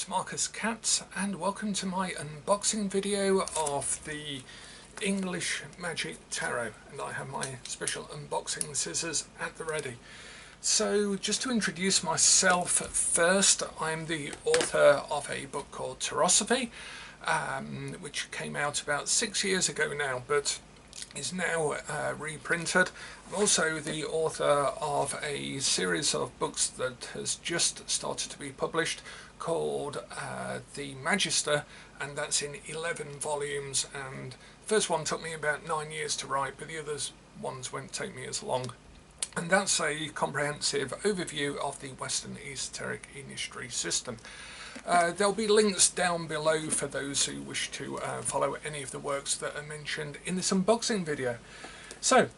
name's Marcus Katz and welcome to my unboxing video of the English Magic Tarot, and I have my special unboxing scissors at the ready. So just to introduce myself first, I'm the author of a book called Tarosophy, which came out about 6 years ago now, but is now reprinted. I'm also the author of a series of books that has just started to be published called the Magister, and that's in 11 volumes, and the first one took me about 9 years to write, but the others ones won't take me as long. And that's a comprehensive overview of the Western esoteric industry system. There'll be links down below for those who wish to follow any of the works that are mentioned in this unboxing video. So,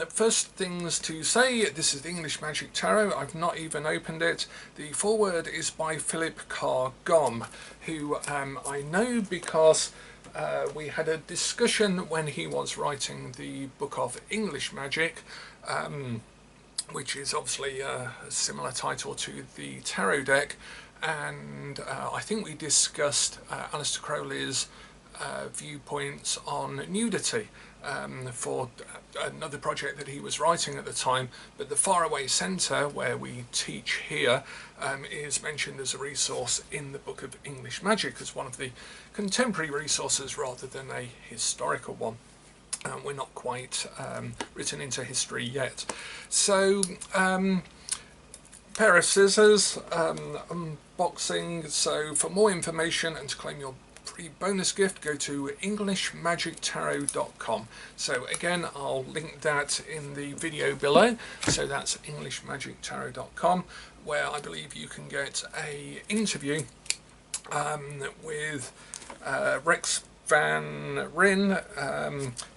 first things to say, this is the English Magic Tarot. I've not even opened it. The foreword is by Philip Carr-Gomm, who I know because we had a discussion when he was writing the book of English Magic, which is obviously a similar title to the tarot deck, and I think we discussed Aleister Crowley's viewpoints on nudity for another project that he was writing at the time, but the Faraway Centre, where we teach here, is mentioned as a resource in the book of English Magic as one of the contemporary resources rather than a historical one. We're not quite written into history yet. So, pair of scissors, unboxing. So for more information and to claim your free bonus gift, go to englishmagictarot.com. So again, I'll link that in the video below. So that's englishmagictarot.com, where I believe you can get a interview with Rex Van Ryn,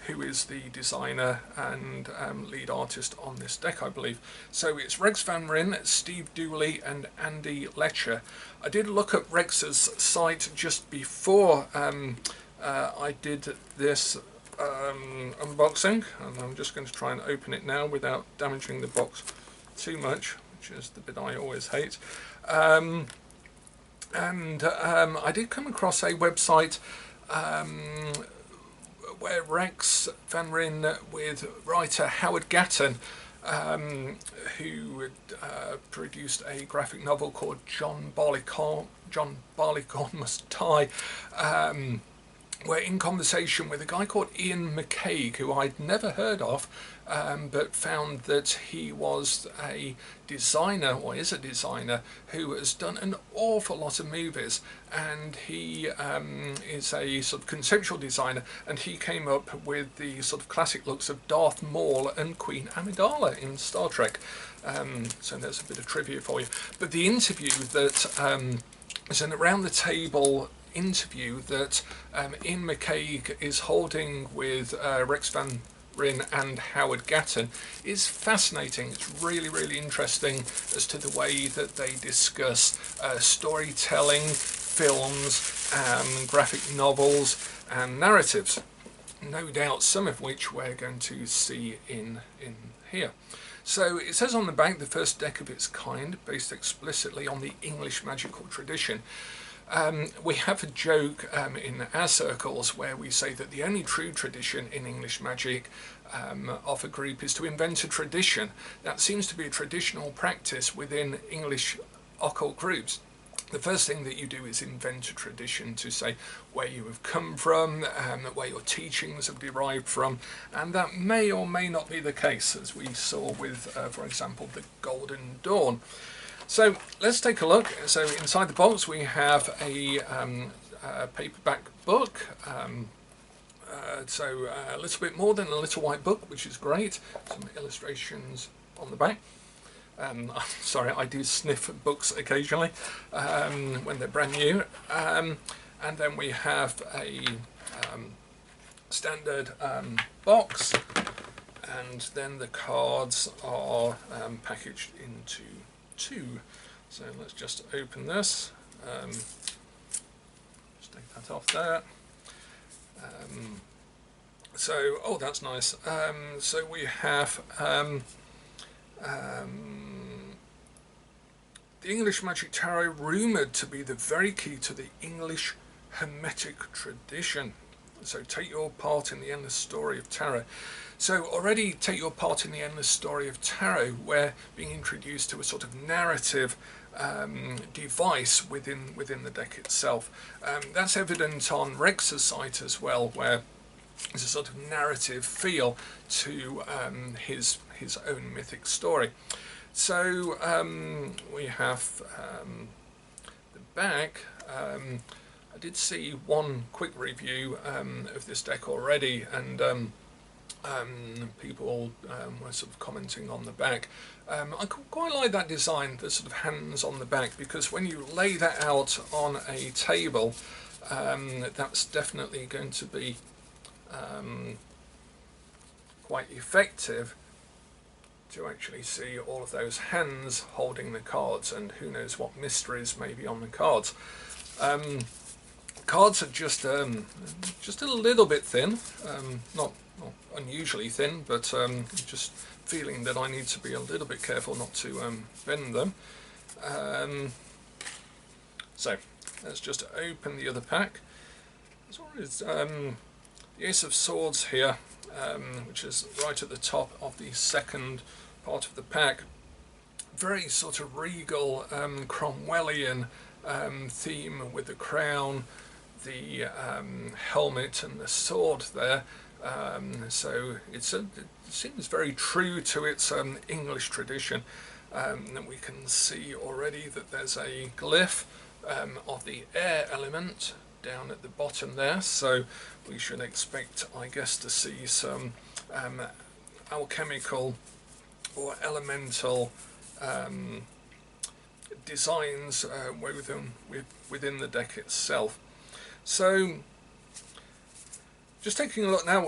who is the designer and lead artist on this deck, I believe. So it's Rex Van Ryn, Steve Dooley and Andy Letcher. I did look at Rex's site just before I did this unboxing, and I'm just going to try and open it now without damaging the box too much, which is the bit I always hate. I did come across a website where Rex Van Ryn with writer Howard Gatton, who produced a graphic novel called John Barleycorn Must Die, we're in conversation with a guy called Ian McCaig, who I'd never heard of, but found that he was a designer, or is a designer, who has done an awful lot of movies, and he is a sort of conceptual designer, and he came up with the sort of classic looks of Darth Maul and Queen Amidala in Star Trek. So there's a bit of trivia for you. But the interview that is an around the table interview that Ian McCaig is holding with Rex Van Ryn and Howard Gatton is fascinating. It's really, really interesting as to the way that they discuss storytelling, films, graphic novels and narratives. No doubt some of which we're going to see in here. So it says on the back, the first deck of its kind, based explicitly on the English magical tradition. We have a joke in our circles where we say that the only true tradition in English magic of a group is to invent a tradition. That seems to be a traditional practice within English occult groups. The first thing that you do is invent a tradition to say where you have come from, where your teachings have derived from, and that may or may not be the case, as we saw with, for example, the Golden Dawn. So let's take a look. So inside the box we have a paperback book, so a little bit more than a little white book, which is great. Some illustrations on the back. Sorry, I do sniff books occasionally when they're brand new. And then we have a standard box, and then the cards are packaged into two. So let's just open this, just take that off there. So, oh, that's nice. So we have The English Magic Tarot, rumoured to be the very key to the English Hermetic tradition. So take your part in the endless story of tarot. So already take your part in the endless story of tarot, we're being introduced to a sort of narrative device within the deck itself. That's evident on Rex's site as well, where there's a sort of narrative feel to his own mythic story. So we have the back. I did see one quick review of this deck already, and people were sort of commenting on the back. I quite like that design, the sort of hands on the back, because when you lay that out on a table, that's definitely going to be quite effective to actually see all of those hands holding the cards, and who knows what mysteries may be on the cards. Cards are just a little bit thin, not unusually thin, but just feeling that I need to be a little bit careful not to bend them. So let's just open the other pack. As well as the Ace of Swords here, which is right at the top of the second part of the pack. Very sort of regal Cromwellian theme with the crown, the helmet and the sword there. So it seems very true to its English tradition. And we can see already that there's a glyph of the air element down at the bottom there, so we should expect, I guess, to see some alchemical or elemental designs within the deck itself. So just taking a look now,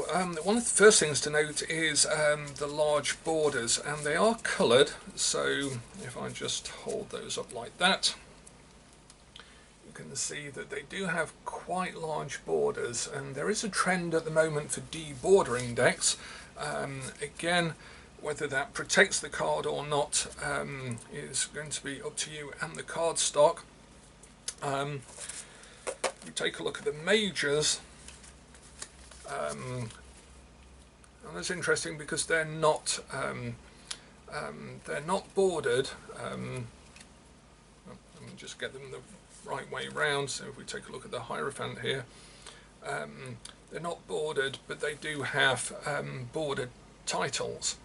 one of the first things to note is the large borders, and they are coloured. So if I just hold those up like that, you can see that they do have quite large borders, and there is a trend at the moment for debordering decks. Again, whether that protects the card or not is going to be up to you and the card stock. We take a look at the majors. And that's interesting because they're not bordered. Let me just get them the right way round. So if we take a look at the Hierophant here, they're not bordered, but they do have bordered titles.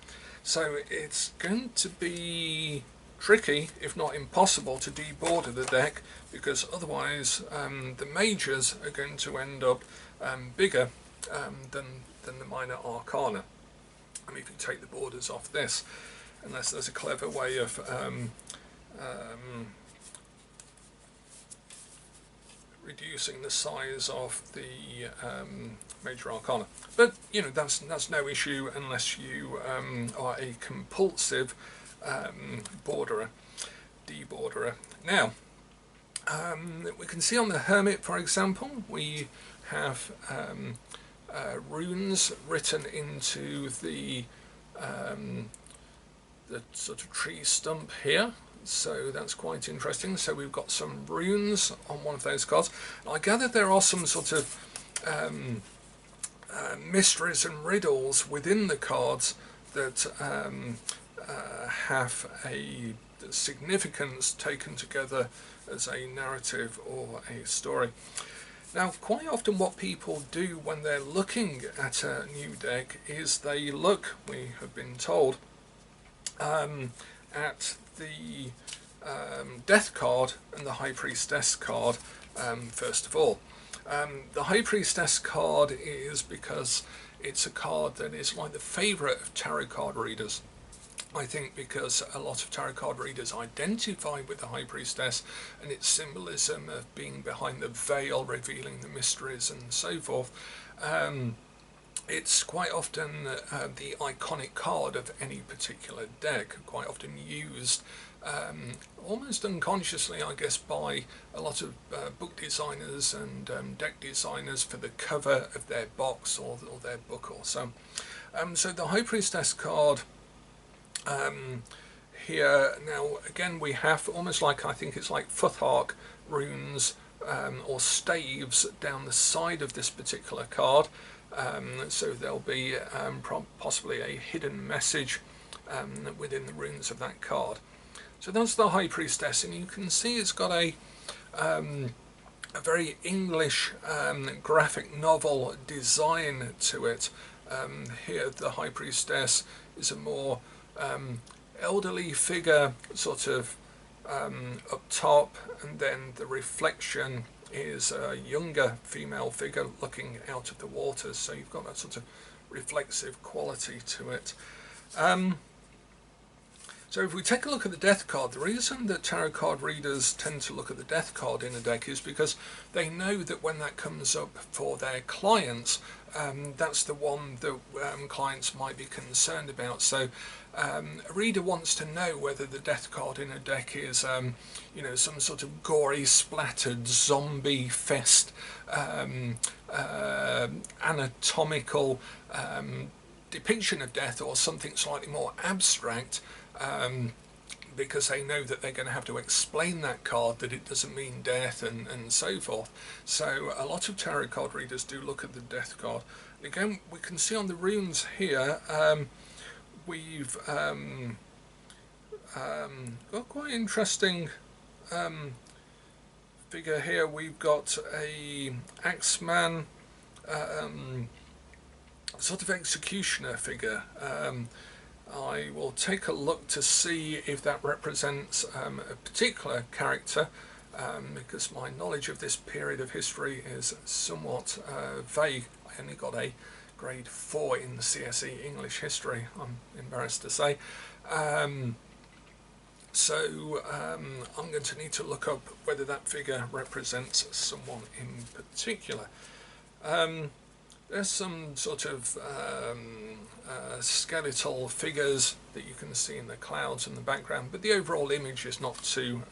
So it's going to be tricky, if not impossible, to deborder the deck, because otherwise the majors are going to end up bigger than the minor arcana. I mean, if you take the borders off this, unless there's a clever way of reducing the size of the major arcana, but you know, that's no issue unless you are a compulsive deborderer. Now we can see on the Hermit, for example, we have runes written into the sort of tree stump here. So that's quite interesting. So we've got some runes on one of those cards. I gather there are some sort of mysteries and riddles within the cards that have a significance taken together as a narrative or a story. Now, quite often what people do when they're looking at a new deck is they look, we have been told, at the Death card and the High Priestess card first of all. The High Priestess card is because it's a card that is like the favourite of tarot card readers. I think because a lot of tarot card readers identify with the High Priestess and its symbolism of being behind the veil, revealing the mysteries and so forth. It's quite often the iconic card of any particular deck, quite often used almost unconsciously, I guess, by a lot of book designers and deck designers for the cover of their box or their book or so. So the High Priestess card here. Now again we have almost like, I think it's like foothark runes or staves down the side of this particular card, so there'll be possibly a hidden message within the runes of that card. So that's the High Priestess, and you can see it's got a very English graphic novel design to it. Here the High Priestess is a more elderly figure, sort of up top, and then the reflection is a younger female figure looking out of the waters, so you've got that sort of reflexive quality to it. So if we take a look at the Death card, the reason that tarot card readers tend to look at the Death card in a deck is because they know that when that comes up for their clients, that's the one that clients might be concerned about. So a reader wants to know whether the Death card in a deck is you know, some sort of gory, splattered zombie fest, anatomical depiction of death, or something slightly more abstract, because they know that they're going to have to explain that card, that it doesn't mean death, and so forth. So a lot of tarot card readers do look at the Death card. Again, we can see on the runes here, we've got quite interesting figure here. We've got a axeman, sort of executioner figure. I will take a look to see if that represents a particular character, because my knowledge of this period of history is somewhat vague. I only got a grade 4 in the CSE English history, I'm embarrassed to say. So I'm going to need to look up whether that figure represents someone in particular. There's some sort of skeletal figures that you can see in the clouds in the background, but the overall image is not too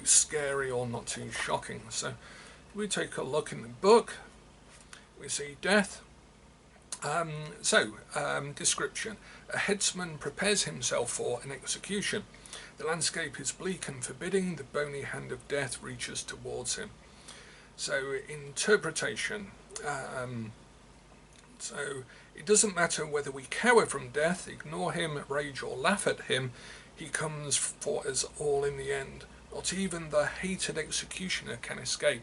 scary or not too shocking. So if we take a look in the book, we see death. Description. A headsman prepares himself for an execution. The landscape is bleak and forbidding. The bony hand of death reaches towards him. So interpretation. So it doesn't matter whether we cower from death, ignore him, rage or laugh at him, he comes for us all in the end. Not even the hated executioner can escape.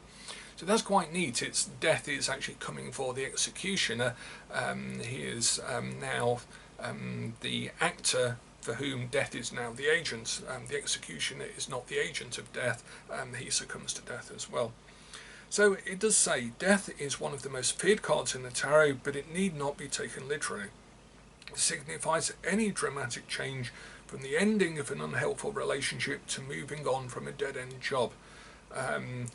So that's quite neat. It's death is actually coming for the executioner. He is now the actor for whom death is now the agent. The executioner is not the agent of death. He succumbs to death as well. So it does say death is one of the most feared cards in the tarot, but it need not be taken literally. It signifies any dramatic change from the ending of an unhelpful relationship to moving on from a dead-end job. It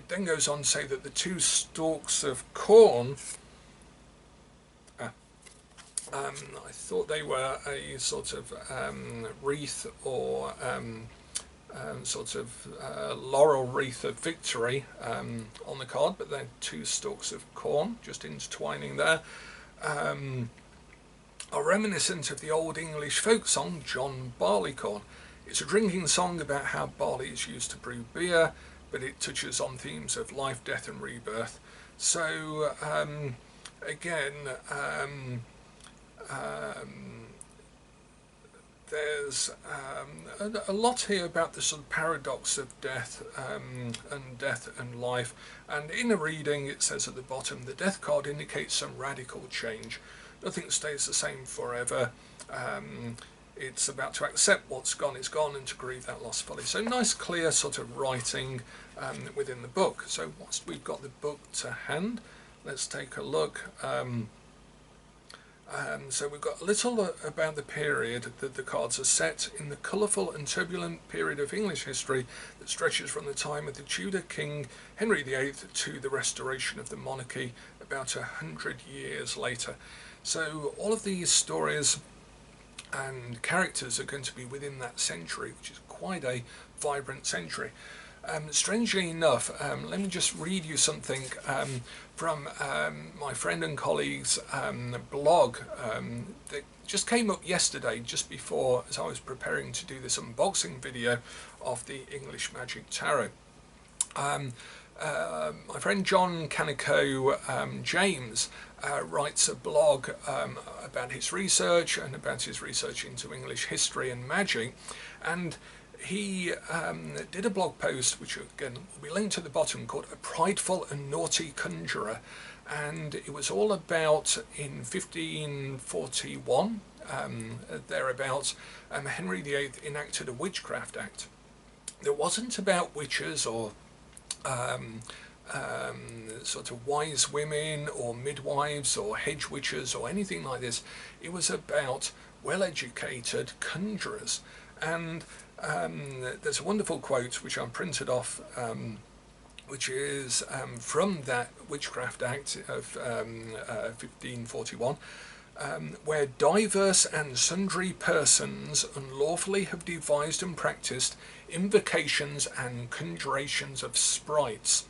then goes on to say that the two stalks of corn, I thought they were a sort of wreath or sort of laurel wreath of victory on the card, but they're two stalks of corn just intertwining there, are reminiscent of the old English folk song John Barleycorn. It's a drinking song about how barley is used to brew beer, but it touches on themes of life, death and rebirth. So again, there's a lot here about the sort of paradox of death and life, and in a reading it says at the bottom, the Death card indicates some radical change. Nothing stays the same forever. It's about to accept what's gone is gone and to grieve that loss fully. So nice clear sort of writing within the book. So whilst we've got the book to hand, let's take a look. So we've got a little about the period that the cards are set in, the colourful and turbulent period of English history that stretches from the time of the Tudor King Henry VIII to the restoration of the monarchy about 100 years later. So all of these stories and characters are going to be within that century, which is quite a vibrant century. Strangely enough, let me just read you something from my friend and colleague's blog that just came up yesterday, just before, as I was preparing to do this unboxing video of the English Magic Tarot. My friend John Canico James writes a blog about his research and about his research into English history and magic, and he did a blog post, which again will be linked at the bottom, called "A Prideful and Naughty Conjurer," and it was all about, in 1541 thereabouts, Henry VIII enacted a Witchcraft Act that wasn't about witches or sort of wise women or midwives or hedge witches or anything like this. It was about well-educated conjurers. And there's a wonderful quote which I printed off, which is from that Witchcraft Act of 1541, where diverse and sundry persons unlawfully have devised and practised invocations and conjurations of sprites,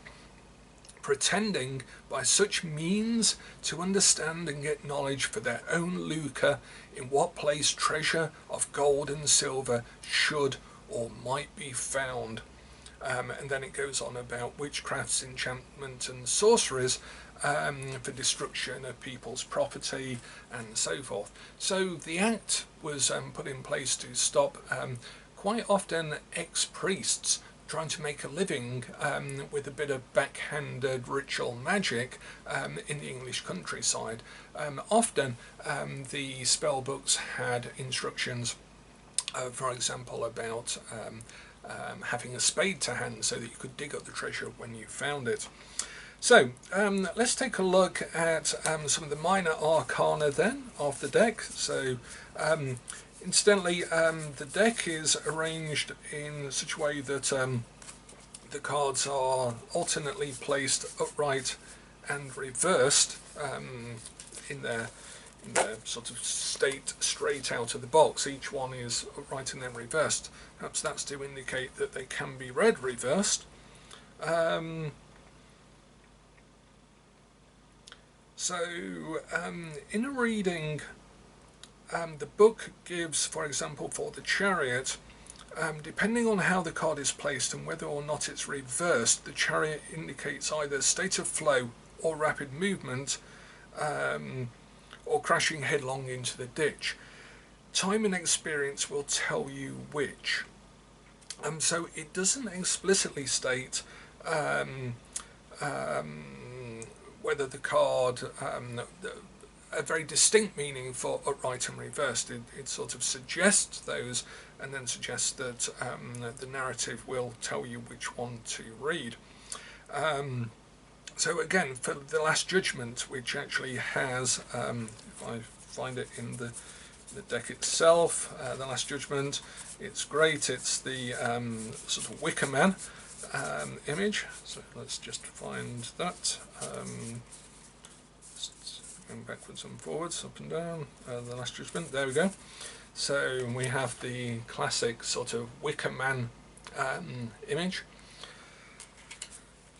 pretending by such means to understand and get knowledge for their own lucre in what place treasure of gold and silver should or might be found. And then it goes on about witchcrafts, enchantment and sorceries for destruction of people's property and so forth. So the act was put in place to stop quite often ex-priests trying to make a living with a bit of backhanded ritual magic in the English countryside. Often the spell books had instructions, for example, about having a spade to hand so that you could dig up the treasure when you found it. So let's take a look at some of the minor arcana then of the deck. So incidentally, the deck is arranged in such a way that the cards are alternately placed upright and reversed in their sort of state straight out of the box. Each one is upright and then reversed. Perhaps that's to indicate that they can be read reversed. In a reading, the book gives, for example, for the Chariot, depending on how the card is placed and whether or not it's reversed, the Chariot indicates either state of flow or rapid movement, or crashing headlong into the ditch. Time and experience will tell you which. So it doesn't explicitly state whether the card, a very distinct meaning for upright and reversed. It sort of suggests those, and then suggests that the narrative will tell you which one to read. So again, for the Last Judgment, which actually has, if I find it in the deck itself, the Last Judgment, it's great. It's the sort of Wicker Man image. So let's just find that. Going backwards and forwards, up and down, the Last Judgment, there we go. So we have the classic sort of Wicker Man image.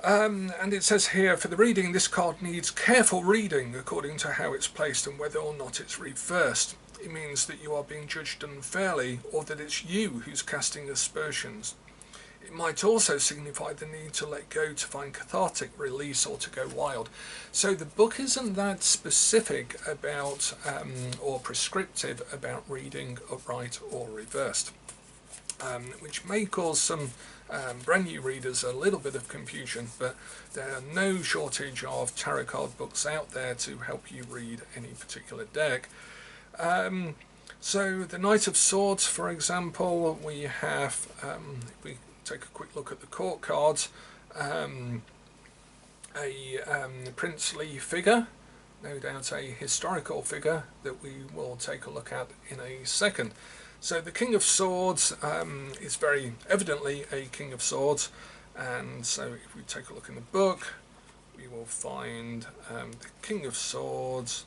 And it says here, for the reading, this card needs careful reading according to how it's placed and whether or not it's reversed. It means that you are being judged unfairly, or that it's you who's casting aspersions. It might also signify the need to let go to find cathartic release or to go wild. So the book isn't that specific about or prescriptive about reading upright or reversed, which may cause some brand new readers a little bit of confusion, but there are no shortage of tarot card books out there to help you read any particular deck. So the Knight of Swords, for example, we have, if we take a quick look at the court cards, a princely figure, no doubt a historical figure that we will take a look at in a second. So the King of Swords is very evidently a King of Swords, and so if we take a look in the book, we will find the King of Swords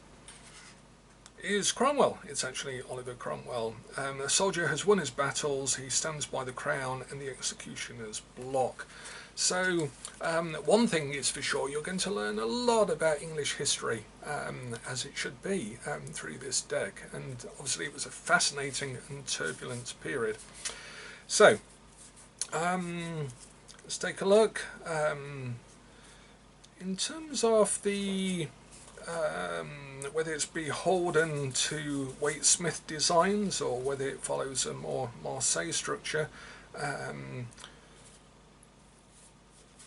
is Cromwell. It's actually Oliver Cromwell. A soldier has won his battles, he stands by the crown and the executioner's block. So one thing is for sure, you're going to learn a lot about English history, as it should be, through this deck, and obviously it was a fascinating and turbulent period. So let's take a look. In terms of the whether it's beholden to Waite-Smith designs or whether it follows a more Marseille structure,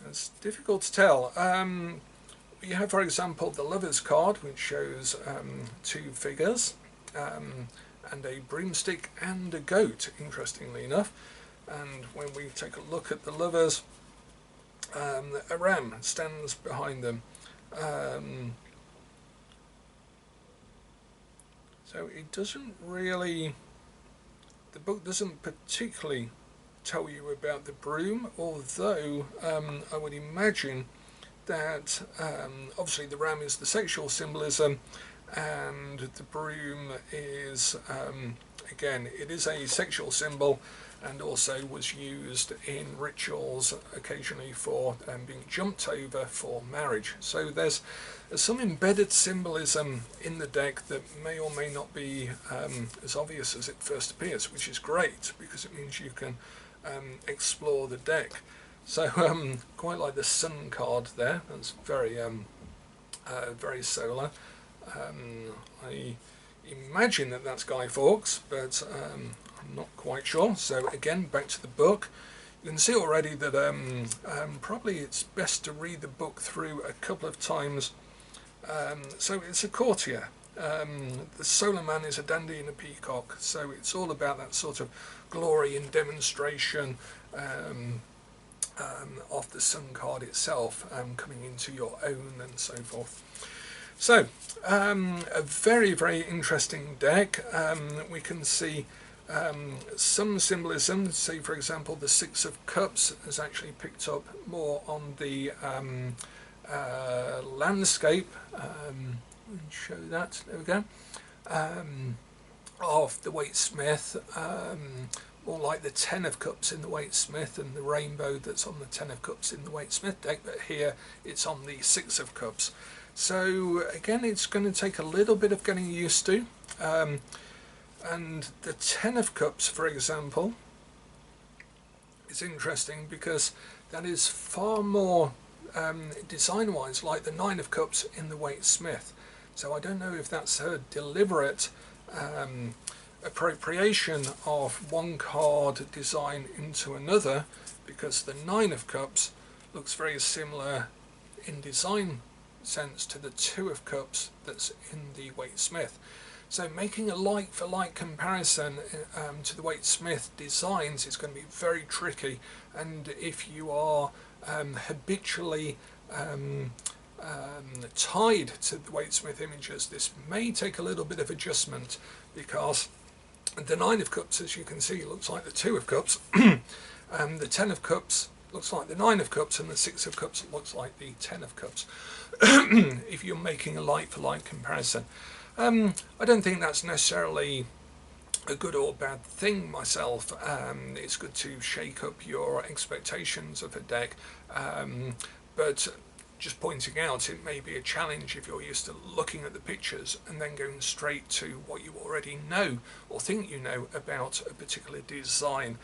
it's difficult to tell. You have, for example, the Lover's card, which shows two figures, and a broomstick and a goat, interestingly enough. And when we take a look at the Lovers, a ram stands behind them. So it doesn't really, the book doesn't particularly tell you about the broom, although I would imagine that obviously the ram is the sexual symbolism, and the broom is, again, it is a sexual symbol, and also was used in rituals occasionally for being jumped over for marriage. So there's some embedded symbolism in the deck that may or may not be as obvious as it first appears, which is great because it means you can explore the deck. So quite like the Sun card there. That's very very solar. I imagine that that's Guy Fawkes, but I'm not quite sure. So again, back to the book. You can see already that probably it's best to read the book through a couple of times. So it's a courtier. The solar man is a dandy and a peacock, so it's all about that sort of glory and demonstration of the Sun card itself, coming into your own and so forth. So a very, very interesting deck. We can see some symbolism. Say, for example, the Six of Cups is actually picked up more on the landscape. Show that, there we go, of the Waite-Smith, more like the Ten of Cups in the Waite-Smith and the rainbow that's on the Ten of Cups in the Waite-Smith deck, but here it's on the Six of Cups. So again, it's going to take a little bit of getting used to, and the Ten of Cups, for example, is interesting because that is far more design-wise like the Nine of Cups in the Waite-Smith. So I don't know if that's a deliberate appropriation of one card design into another, because the Nine of Cups looks very similar in design sense to the Two of Cups that's in the Waite-Smith. So making a like-for-like comparison to the Waite-Smith designs is going to be very tricky, and if you are habitually tied to the Waite-Smith images, this may take a little bit of adjustment, because the Nine of Cups, as you can see, looks like the Two of Cups, the Ten of Cups looks like the Nine of Cups, and the Six of Cups looks like the Ten of Cups, if you're making a like-for-like comparison. I don't think that's necessarily a good or bad thing myself. It's good to shake up your expectations of a deck, but just pointing out, it may be a challenge if you're used to looking at the pictures and then going straight to what you already know or think you know about a particular design.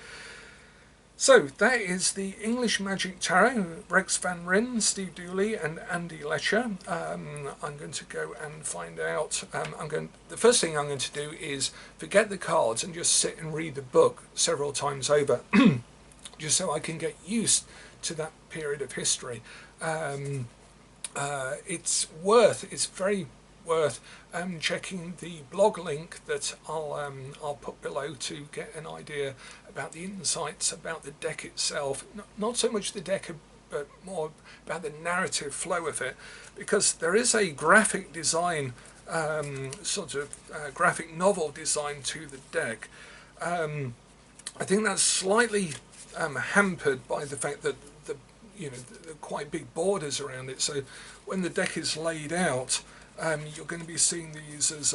So that is the English Magic Tarot, Rex Van Ryn, Steve Dooley and Andy Letcher. I'm going to go and find out. The first thing I'm going to do is forget the cards and just sit and read the book several times over, just so I can get used to that period of history. It's very worth checking the blog link that I'll put below to get an idea about the insights about the deck itself. Not so much the deck, but more about the narrative flow of it, because there is a graphic design, sort of graphic novel design to the deck. I think that's slightly hampered by the fact that the quite big borders around it. So when the deck is laid out, you're going to be seeing these as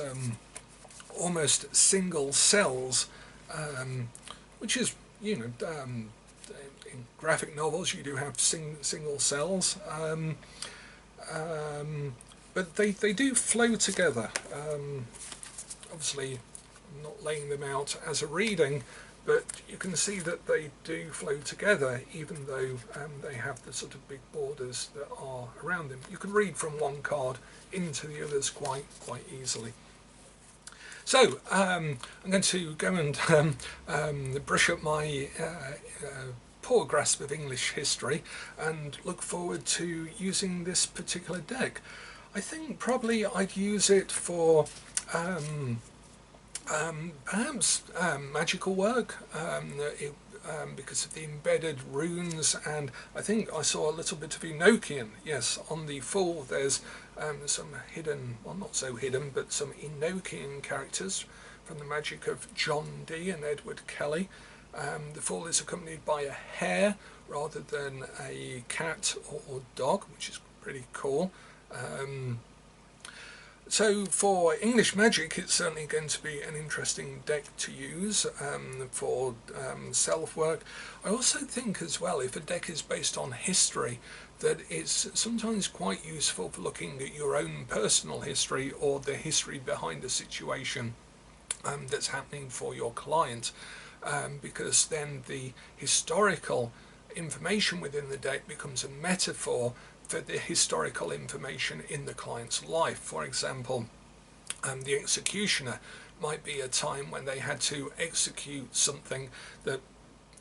almost single cells, which is, in graphic novels you do have single cells, but they do flow together. Obviously I'm not laying them out as a reading, but you can see that they do flow together, even though they have the sort of big borders that are around them. You can read from one card into the others quite easily. So I'm going to go and brush up my poor grasp of English history and look forward to using this particular deck. I think probably I'd use it for perhaps magical work, because of the embedded runes, and I think I saw a little bit of Enochian. Yes, on the full there's some hidden, well not so hidden, but some Enochian characters from the magic of John Dee and Edward Kelly. The full is accompanied by a hare rather than a cat or dog, which is pretty cool. So for English magic, it's certainly going to be an interesting deck to use for self-work. I also think as well, if a deck is based on history, that it's sometimes quite useful for looking at your own personal history or the history behind a situation that's happening for your client, because then the historical information within the deck becomes a metaphor for the historical information in the client's life. For example, the executioner might be a time when they had to execute something that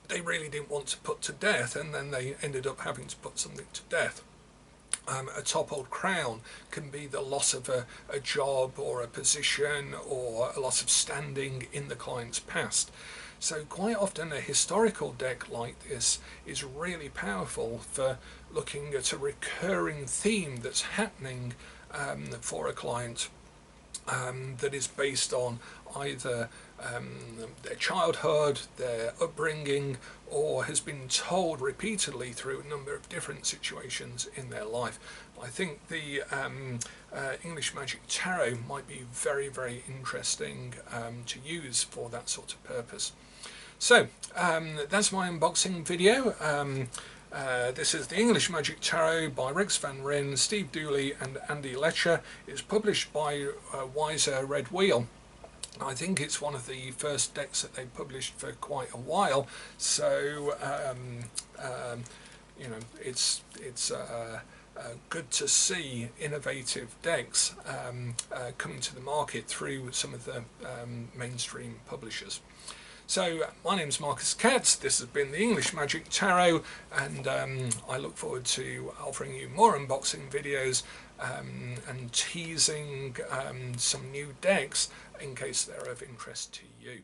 they really didn't want to put to death, and then they ended up having to put something to death. A toppled crown can be the loss of a job or a position or a loss of standing in the client's past. So quite often a historical deck like this is really powerful for looking at a recurring theme that's happening for a client, that is based on either their childhood, their upbringing, or has been told repeatedly through a number of different situations in their life. I think the English Magic Tarot might be very interesting to use for that sort of purpose. So that's my unboxing video. This is the English Magic Tarot by Rex Van Ryn, Steve Dooley and Andy Letcher. It's published by Wiser Red Wheel. I think it's one of the first decks that they published for quite a while, so you know, it's good to see innovative decks coming to the market through some of the mainstream publishers. So my name's Marcus Katz, this has been the English Magic Tarot, and I look forward to offering you more unboxing videos and teasing some new decks in case they're of interest to you.